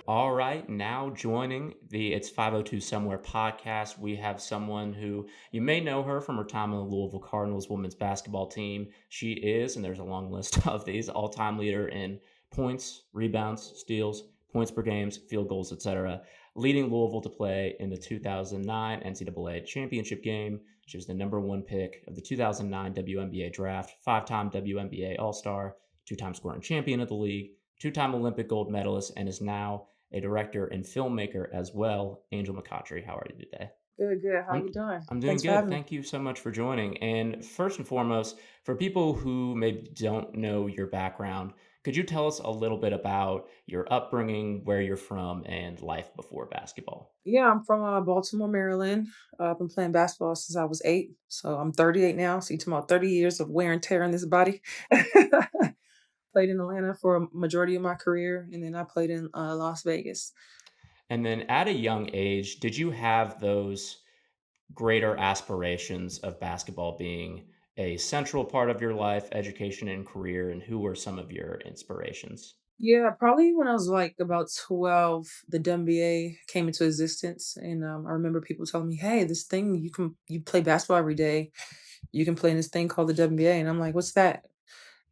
All right, now joining the It's 502 Somewhere podcast, we have someone who you may know her from her time on the Louisville Cardinals women's basketball team. She is, and there's a long list of these, all-time leader in points, rebounds, steals, points per games, field goals, etc., leading Louisville to play in the 2009 NCAA championship game. She was the number one pick of the 2009 WNBA draft, five-time WNBA All-Star, two-time scoring champion of the league, two-time Olympic gold medalist, and is now a director and filmmaker as well. Angel McCoughtry, how are you today? Good, good. How I'm you doing? I'm doing Thanks for good. having me. Thank you so much for joining. And first and foremost, for people who maybe don't know your background, could you tell us a little bit about your upbringing, where you're from, and life before basketball? Yeah, I'm from Baltimore, Maryland. I've been playing basketball since I was 8. So I'm 38 now. So you're talking about 30 years of wear and tear in this body. Played in Atlanta for a majority of my career, and then I played in Las Vegas. And then at a young age, did you have those greater aspirations of basketball being a central part of your life, education, and career? And who were some of your inspirations? Yeah, probably when I was like about 12, the WNBA came into existence, and I remember people telling me, "Hey, this thing you play basketball every day. You can play in this thing called the WNBA," and I'm like, "What's that?"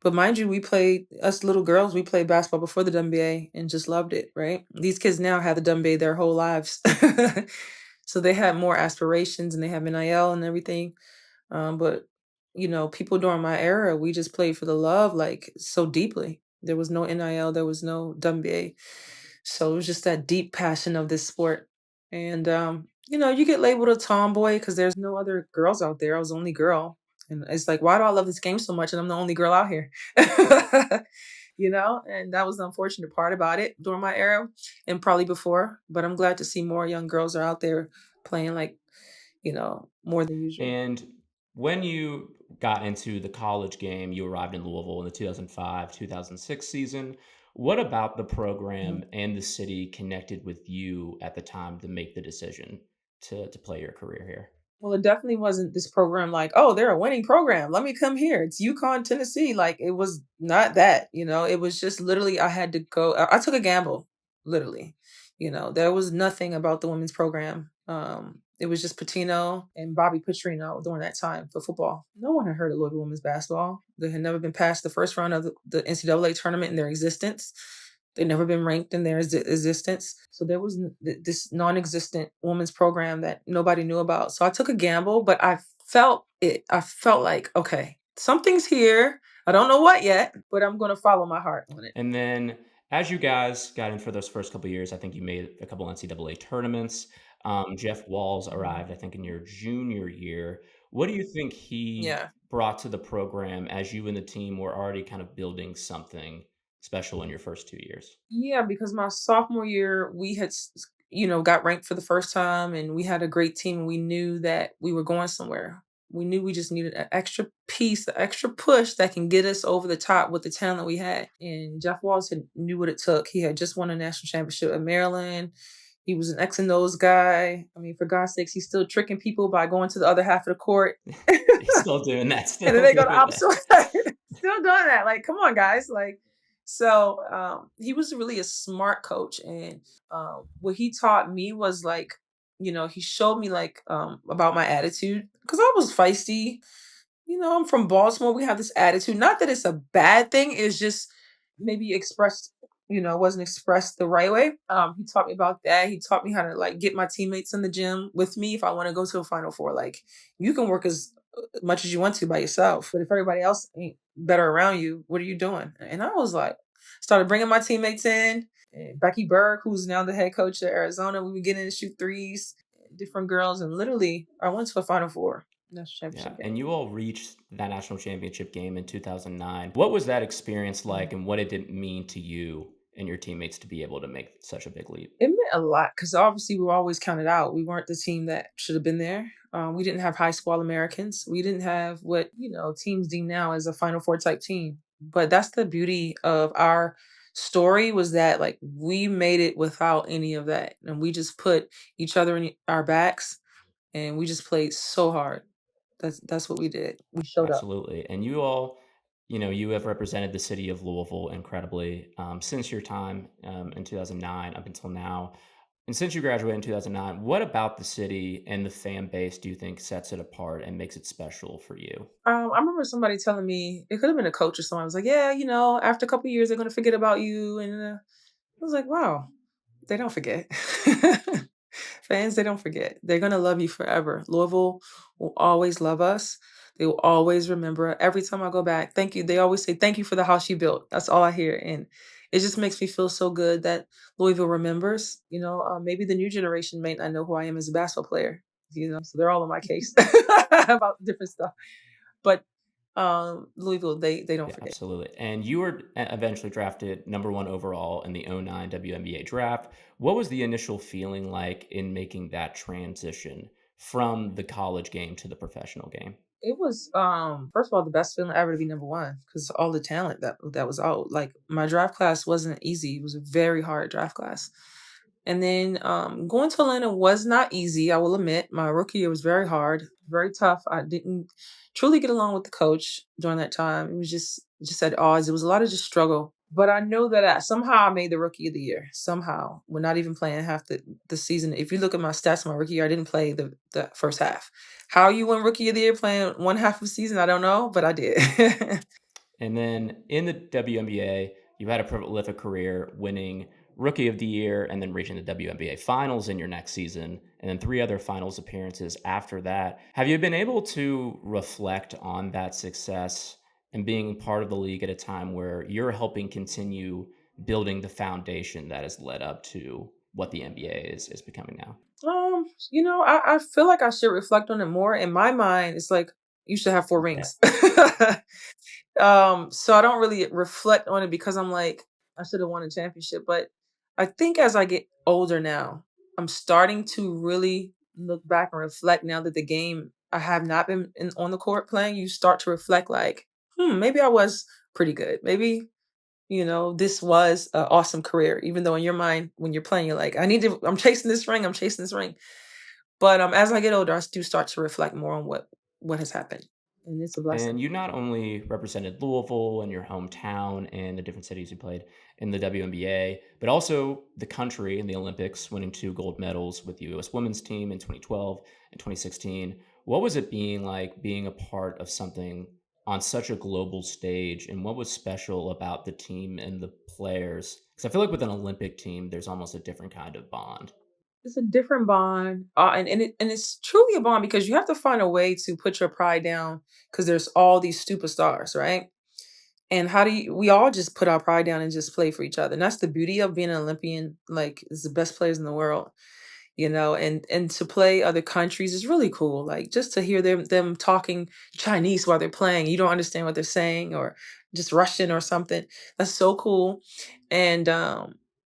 But mind you, we played us little girls, we played basketball before the WNBA and just loved it, right? These kids now have the WNBA their whole lives. So they have more aspirations and they have NIL and everything. But people during my era, we just played for the love like so deeply. There was no NIL, there was no WNBA. So it was just that deep passion of this sport. And you get labeled a tomboy because there's no other girls out there. I was the only girl. And it's like, why do I love this game so much? And I'm the only girl out here. And that was the unfortunate part about it during my era and probably before. But I'm glad to see more young girls are out there playing like, more than usual. And when you got into the college game, you arrived in Louisville in the 2005 2006 season. What about the program and the city connected with you at the time to make the decision to play your career here? Well, it definitely wasn't this program like, "Oh, they're a winning program. Let me come here. It's UConn, Tennessee." Like, it was not that, It was just literally I had to go I took a gamble, literally. There was nothing about the women's program. It was just Patino and Bobby Petrino during that time for football. No one had heard of Louisville women's basketball. They had never been past the first round of the NCAA tournament in their existence. They'd never been ranked in their existence. So there was this non-existent women's program that nobody knew about. So I took a gamble, but I felt it. I felt like, okay, something's here. I don't know what yet, but I'm going to follow my heart on it. And then as you guys got in for those first couple of years, I think you made a couple NCAA tournaments. Jeff Walz Mhm. arrived, I think, in your junior year. What do you think he Yeah. brought to the program as you and the team were already kind of building something special in your first 2 years? Yeah, because my sophomore year, we had, got ranked for the first time and we had a great team and we knew that we were going somewhere. We knew we just needed an extra piece, an extra push that can get us over the top with the talent we had. And Jeff Walls knew what it took. He had just won a national championship at Maryland. He was an X and O's guy. I mean, for God's sakes, he's still tricking people by going to the other half of the court. He's still doing that, And then still they go to doing that. opposite side. Still doing that. Like, come on, guys. Like, so he was really a smart coach. And what he taught me was like, he showed me like about my attitude because I was feisty. I'm from Baltimore. We have this attitude. Not that it's a bad thing, it's just maybe expressed, wasn't expressed the right way. He taught me about that. He taught me how to like get my teammates in the gym with me if I want to go to a Final Four. Like, you can work as much as you want to by yourself, but if everybody else ain't better around you, what are you doing? And I was like, started bringing my teammates in. And Becky Burke, who's now the head coach at Arizona, we would get in to shoot threes, different girls, and literally, I went to a Final Four national Yeah, championship game. and you all reached that national championship game in 2009. What was that experience like, Mhm. and what did it mean to you and your teammates to be able to make such a big leap? It meant a lot because obviously we were always counted out. We weren't the team that should have been there. We didn't have high school Americans. We didn't have what teams deem now as a Final Four type team. But that's the beauty of our story was that like we made it without any of that, and we just put each other in our backs, and we just played so hard. That's what we did. We showed up. Absolutely. And you all, you have represented the city of Louisville incredibly since your time in 2009 up until now. And since you graduated in 2009, what about the city and the fan base do you think sets it apart and makes it special for you? I remember somebody telling me it could have been a coach or someone was like, "Yeah, after a couple years, they're gonna forget about you." And I was like, "Wow, they don't forget." Fans, they don't forget. They're gonna love you forever. Louisville will always love us. They will always remember. Every time I go back, thank you. They always say, "Thank you for the house you built." That's all I hear, and it just makes me feel so good that Louisville remembers. Maybe the new generation may not know who I am as a basketball player. So they're all on my case about different stuff. But Louisville, they don't Yeah, forget. absolutely. And you were eventually drafted number one overall in the '09 WNBA draft. What was the initial feeling like in making that transition from the college game to the professional game? It was first of all the best feeling ever to be number one because all the talent that was out. Like my draft class wasn't easy. It was a very hard draft class. And then going to Atlanta was not easy, I will admit. My rookie year was very hard, very tough. I didn't truly get along with the coach during that time. It was just at odds. It was a lot of just struggle. But I know that somehow I made the rookie of the year. Somehow, we're not even playing half the season. If you look at my stats, my rookie year, I didn't play the first half. How you win rookie of the year playing one half of the season, I don't know, but I did. And then in the WNBA, you had a prolific career winning Rookie of the Year and then reaching the WNBA Finals in your next season, and then three other finals appearances after that. Have you been able to reflect on that success and being part of the league at a time where you're helping continue building the foundation that has led up to what the NBA is becoming now? I feel like I should reflect on it more. In my mind, it's like you should have four Yeah. rings. So I don't really reflect on it because I'm like, I should have won a championship. But I think as I get older now, I'm starting to really look back and reflect now that the game I have not been on the court playing. You start to reflect like, maybe I was pretty good. Maybe, this was an awesome career. Even though in your mind, when you're playing, you're like, I'm chasing this ring. I'm chasing this ring. But as I get older, I do start to reflect more on what has happened. And it's a And blessing. you not only represented Louisville and your hometown and the different cities you played in the WNBA, but also the country in the Olympics, winning two gold medals with the U.S. women's team in 2012 and 2016. What was it being like being a part of something on such a global stage? And what was special about the team and the players? Because I feel like with an Olympic team, there's almost a different kind of bond. It's a different bond, and it's truly a bond because you have to find a way to put your pride down because there's all these superstars, right? And how do we all just put our pride down and just play for each other? And that's the beauty of being an Olympian. Like, it's the best players in the world, and to play other countries is really cool. Like just to hear them talking Chinese while they're playing, you don't understand what they're saying, or just Russian or something. That's so cool. And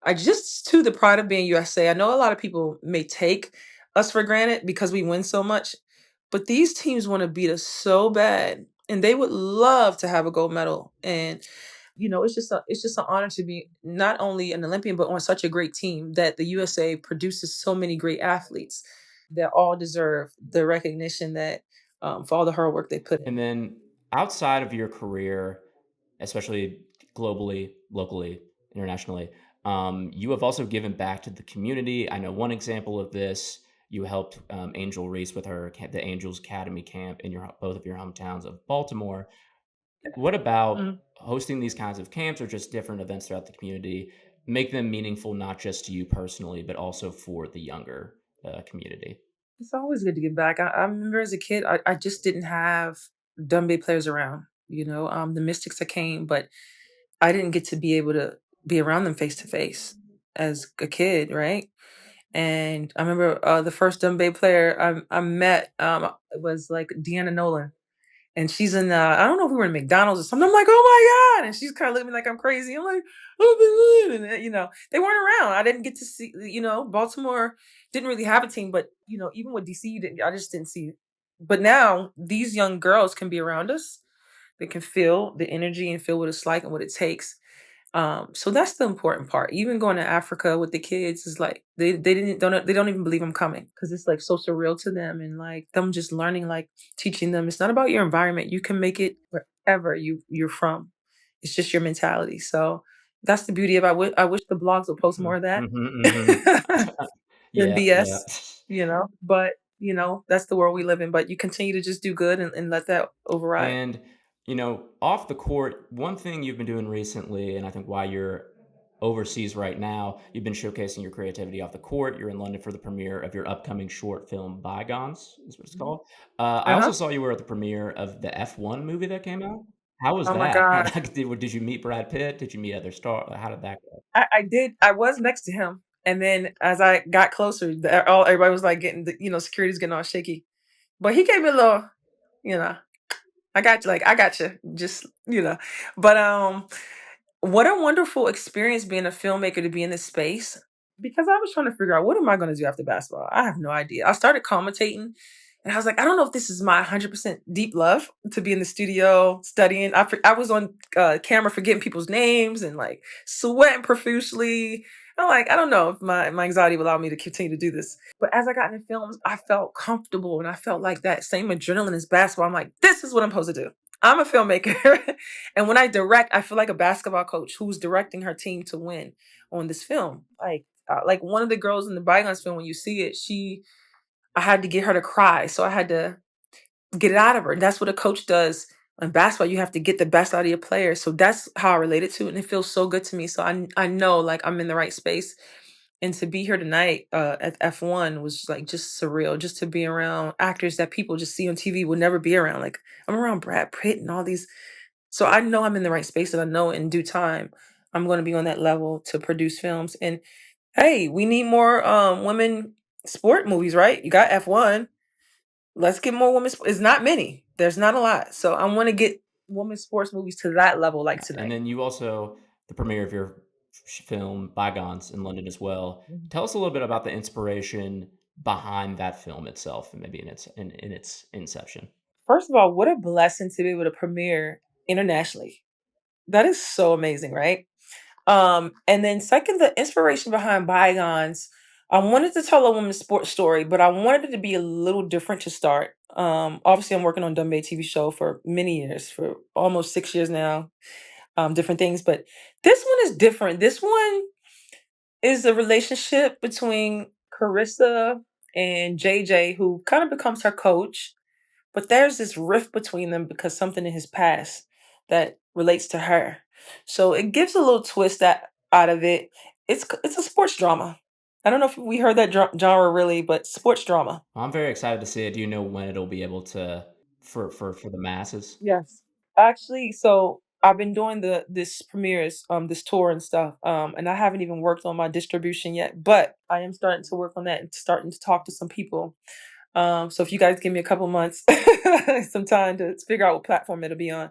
I just to the pride of being USA. I know a lot of people may take us for granted because we win so much, but these teams want to beat us so bad, and they would love to have a gold medal. And it's just an honor to be not only an Olympian but on such a great team that the USA produces so many great athletes that all deserve the recognition that for all the hard work they put in. And then outside of your career, especially globally, locally, internationally, you have also given back to the community. I know one example of this. You helped Angel Reese with the Angels Academy camp in both of your hometowns of Baltimore. What about Mm. hosting these kinds of camps or just different events throughout the community make them meaningful not just to you personally, but also for the younger community? It's always good to give back. I remember as a kid, I just didn't have WNBA players around. The Mystics that came, but I didn't get to be able to be around them face to face as a kid, right? And I remember the first WNBA player I met was like Deanna Nolan. And she's in, I don't know if we were in McDonald's or something. I'm like, oh my God. And she's kind of looking at me like I'm crazy. I'm like, oh, my God. And, they weren't around. I didn't get to see, Baltimore didn't really have a team, but, even with DC, I just didn't see it. But now these young girls can be around us. They can feel the energy and feel what it's like and what it takes. So that's the important part. Even going to Africa with the kids is like they don't even believe I'm coming because it's like so surreal to them, and like them just learning, like teaching them it's not about your environment. You can make it wherever you're from. It's just your mentality. So that's the beauty of I wish the blogs would post more of that Mhm. than Yeah, yeah. BS, but that's the world we live in. But you continue to just do good and let that override. And, off the court, one thing you've been doing recently, and I think why you're overseas right now, you've been showcasing your creativity off the court. You're in London for the premiere of your upcoming short film, Bygones, is what it's Mhm. called. I also Uh-huh. saw you were at the premiere of the F1 movie that came out. How was Oh my that? God. Did you meet Brad Pitt? Did you meet other stars? How did that go? I did. I was next to him, and then as I got closer, everybody was like getting security's getting all shaky. But he gave me a little, you know, I got you. Like I got you. Just but what a wonderful experience being a filmmaker to be in this space because I was trying to figure out what am I going to do after basketball. I have no idea. I started commentating, and I was like, I don't know if this is my 100% deep love to be in the studio studying. I was on camera forgetting people's names and like sweating profusely. I'm like, I don't know if my anxiety will allow me to continue to do this. But as I got into films, I felt comfortable and I felt like that same adrenaline as basketball. I'm like, this is what I'm supposed to do. I'm a filmmaker. And when I direct, I feel like a basketball coach who's directing her team to win on this film. Like one of the girls in the Bygones film, when you see it, I had to get her to cry. So I had to get it out of her. And that's what a coach does in basketball. You have to get the best out of your players. So that's how I related to it. And it feels so good to me. So I know like I'm in the right space. And to be here tonight at F1 was like just surreal. Just to be around actors that people just see on TV would never be around. Like I'm around Brad Pitt and all these. So I know I'm in the right space and I know in due time I'm going to be on that level to produce films. And hey, we need more women sport movies, right? You got F1. Let's get more women. It's not many. There's not a lot. So I want to get women's sports movies to that level, like Yeah, and tonight. then you also the premiere of your film Bygones in London as well. Mhm. Tell us a little bit about the inspiration behind that film itself, and maybe in its inception. First of all, what a blessing to be able to premiere internationally. That is so amazing, right? And then second, the inspiration behind Bygones. I wanted to tell a woman's sports story, but I wanted it to be a little different to start. Obviously, I'm working on WNBA TV show for many years, for almost 6 years now. Different things, but this one is different. This one is a relationship between Carissa and JJ, who kind of becomes her coach. But there's this rift between them because something in his past that relates to her. So it gives a little twist out of it. It's a sports drama. I don't know if we heard that genre really, but sports drama. Well, I'm very excited to see it. Do you know when it'll be able to for the masses? Yes. Actually, so I've been doing this premieres, this tour and stuff, and I haven't even worked on my distribution yet, but I am starting to work on that and starting to talk to some people. So if you guys give me a couple months, some time to figure out what platform it'll be on,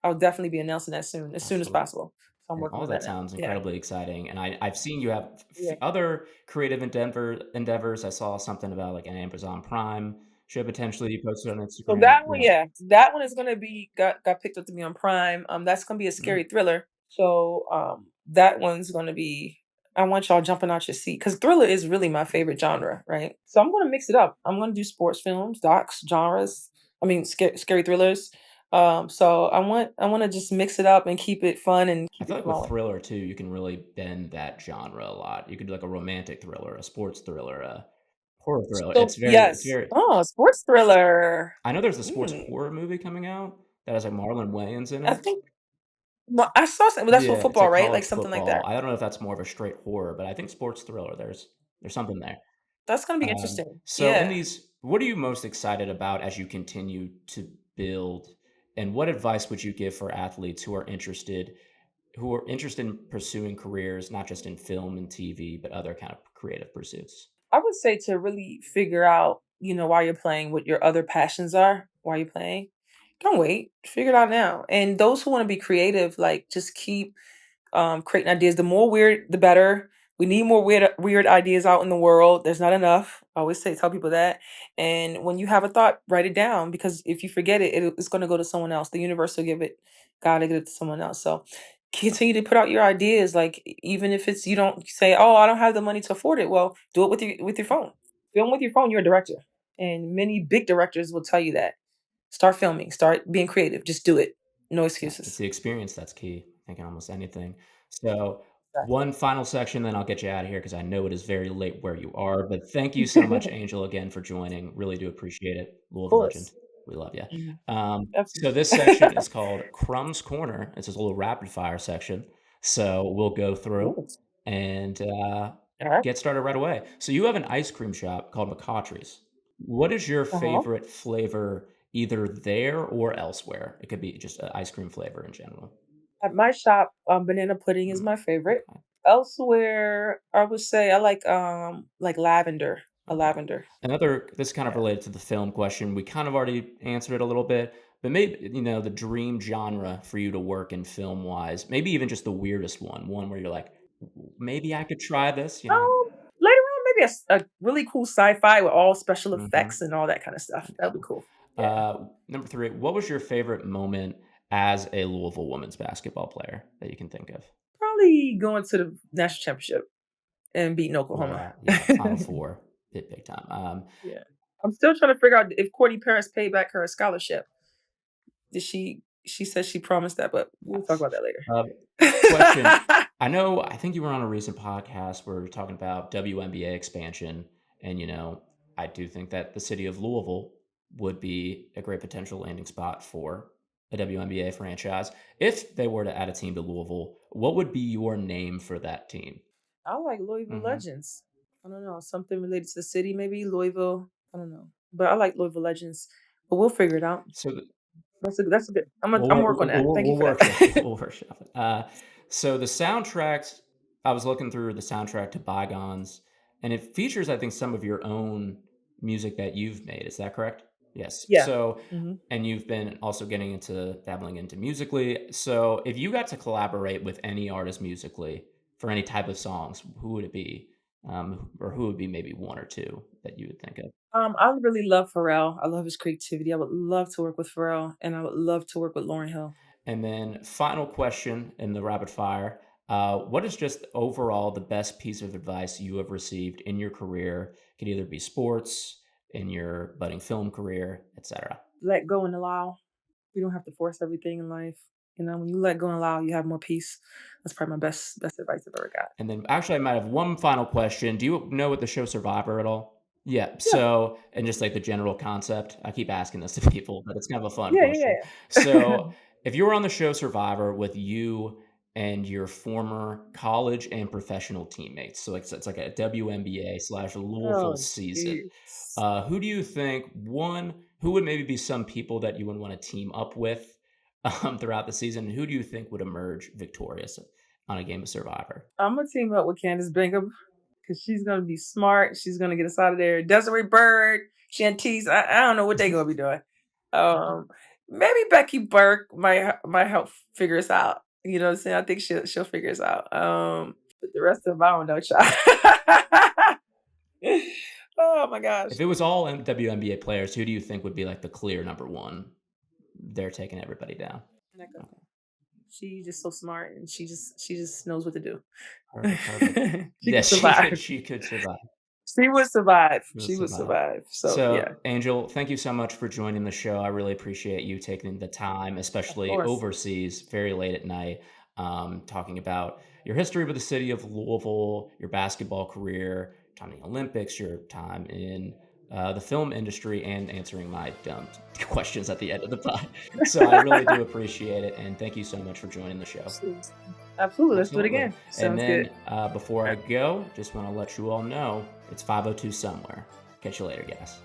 I'll definitely be announcing that as soon as Absolutely. possible. So I'm And working all on that that now. sounds Yeah. incredibly exciting. And I've seen you have Yeah. other creative endeavors. I saw something about like an Amazon Prime show potentially you posted on So Instagram. that one, yeah, that one is gonna be got picked up to be on Prime. That's gonna be a Yeah. scary thriller. So that one's gonna be. I want y'all jumping out your seat because thriller is really my favorite genre, right? So I'm gonna mix it up. I'm gonna do sports films, docs, genres. I mean, scary thrillers. So I want to just mix it up and keep it fun and I keep feel it like with flowing. thriller too, you can really bend that genre a lot. You could do like a romantic thriller, a sports thriller, a horror thriller. So It's yes, very. oh, sports thriller. I know there's a sports Hmm. horror movie coming out that has like Marlon Wayans in I it. think well, I saw something. Well, that's for Yeah, it's football, like right? Like college something like football. that. I don't know if that's more of a straight horror, but I think sports thriller. There's something there. That's gonna be interesting. So in Yeah. these, what are you most excited about as you continue to build? And what advice would you give for athletes who are interested in pursuing careers, not just in film and TV, but other kind of creative pursuits? I would say to really figure out, while you're playing what your other passions are while you're playing. Don't wait. Figure it out now. And those who want to be creative, like just keep creating ideas. The more weird, the better. We need more weird ideas out in the world. There's not enough. I always tell people that. And when you have a thought, write it down because if you forget it, it's going to go to someone else. The universe will give it. God will give it to someone else. So continue to put out your ideas. Like even if it's you don't say, "Oh, I don't have the money to afford it." Well, do it with your phone. Film with your phone. You're a director, and many big directors will tell you that. Start filming. Start being creative. Just do it. No Yeah, it's excuses. the experience that's key, I think, in almost anything. So, Exactly. one final section, then I'll get you out of here because I know it is very late where you are, but thank you so much, Of Angel, again for joining. Really do appreciate it. Louisville legend. course. We love you. Mhm. So Absolutely. this section is called Crumb's Corner. It's just a little rapid fire section. So we'll go through Ooh, and alright. get started right away. So you have an ice cream shop called McCoughtry's. What is your Uh-huh. favorite flavor either there or elsewhere? It could be just a ice cream flavor in general. At my shop, banana pudding is Mm, my favorite. okay, Elsewhere, I would say I like lavender, a okay. lavender. Another this is kind of Yeah. related to the film question. We kind of already answered it a little bit, but maybe, the dream genre for you to work in film-wise, maybe even just the weirdest one where you're like, "Maybe I could try this," you know? Later on, maybe a really cool sci-fi with all special Mhm. effects and all that kinda stuff. That'd be Excellent. cool. Yeah. Number 3, what was your favorite moment as a Louisville women's basketball player that you can think of? Probably going to the national championship and beating Oklahoma. Yeah, Final Four, big time. Yeah. I'm still trying to figure out if Courtney Paris paid back her scholarship. Did she said she promised that, but we'll talk Yes. about that Uh, Question, later. I think you were on a recent podcast where we are talking about WNBA expansion, and, I do think that the city of Louisville would be a great potential landing spot for a WNBA franchise. If they were to add a team to Louisville, what would be your name for that team? I like Louisville Mhm. Legends. I don't know, something related to the city, maybe Louisville. I don't know, but I like Louisville Legends. But we'll figure it out. So the That's a good. We'll I'm work work on that. Thank you we'll for workshop it, that. we'll workshop it. So the soundtracks I was looking through the soundtrack to Bygones, and it features, I think, some of your own music that you've made, is that correct? Yes. Yeah. So Mhm. and you've been also getting into dabbling into musically, so if you got to collaborate with any artist musically for any type of songs, who would it be? Or who would be maybe 1 or 2 that you would think of? I really love Pharrell. I love his creativity. I would love to work with Pharrell, and I would love to work with Lauryn Hill. And then final question in the rapid fire. What is just overall the best piece of advice you have received in your career? Could either be sports, in your budding film career, etc. Let go and allow. We don't have to force everything in life. You know, when you let go and allow, you have more peace. That's probably my best advice I've ever got. And then actually, I might have one final question. Do you know what the show Survivor at all? Yeah. Yeah. So, and just like the general concept, I keep asking this to people, but it's kind of a fun Yeah, question. yeah, yeah. So, if you were on the show Survivor with you and your former college and professional teammates, so it's like a WNBA slash Louisville Oh, season, jeez. who do you think, one, who would maybe be some people that you would want to team up with throughout the season? And who do you think would emerge victorious on a game of Survivor? Imma team up with Candace Bingham because she's gonna be smart. She's gonna get us out of there. Desiree Bird, Shantice, I don't know what they gonna be doing. Um, Maybe Becky Burke might help figure us out. You know what I'm saying? I think she'll figure us out. But the rest of them, I don't know, child. Oh my gosh. If it was all WNBA players, who do you think would be like the clear number one? They're taking everybody down. Nneka. Okay. She's just so smart and she just knows what to do. Perfect, perfect. She Yeah, can survive. she could survive. She would survive. She would She would survive. survive. So yeah, So, Angel, thank you so much for joining the show. I really appreciate you taking the time, of especially course. overseas, very late at night, talking about your history with the city of Louisville, your basketball career, time in the Olympics, your time in the film industry, and answering my dumb questions at the end of the pod. So, I really do appreciate it, and thank you so much for joining the show. Absolutely. Absolutely. Let's do it Absolutely. again. And Sounds good. then before All I right. go, just want to let you all know it's 502 somewhere. Catch you later, guys.